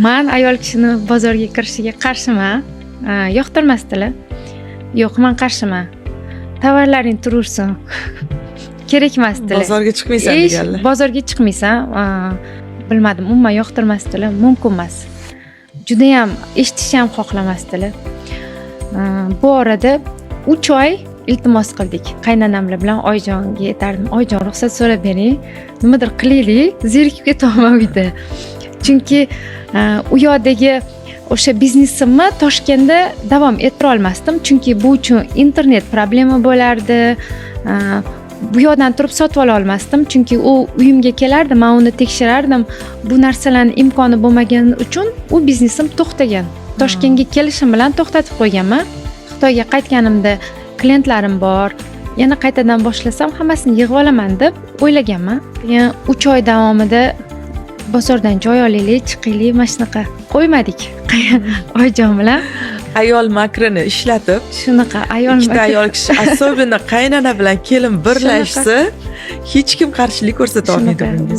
Men ayol kishini bozorga kirishiga qarshiman. Yoqtirmasdilar. Yo'q, men qarshiman. Tovarlaring turursin. Kerak emasdilar. Bozorga chiqmaysan deganlar. Bozorga chiqmaysan. Bilmadim, umuman yoqtirmasdilar, mumkin emas. Juda ham eshitishni ham xohlamasdilar. Bu orada 3 oy iltimos qildik. Qaynonamlar bilan Oyjonga yetardim. Oyjon, ruxsat so'rab bering. Nimadir qilaylik, zerikib ketaman uyda. Chunki u yoqdagi o'sha biznesimni Toshkentda davom ettira olmasdim. Chunki bu uchun internet problema bo'lardi. Bu yoqdan turib sotib ola olmasdim. Chunki u uyimga kelardi, men uni tekshirardim. Bu narsalarning imkoni bo'lmagani uchun u biznesim to'xtagan. Toshkentga kelishim bilan to'xtatib qo'yganman. Xitoyga qaytganimda klientlarim bor. Yana qaytadan boshlasam hammasini yig'ib olaman deb o'ylaganman. Yana 3 oy davomida bozordan joy olaylik, chiqaylik, mana shunaqa qo'ymadik. Oyjon bilan Ayol makrini ishlatib, shunaqa ikkita ayol kishi asobini qaynona bilan kelin birlashsa, hech kim qarshilik ko'rsata olmaydi bunga.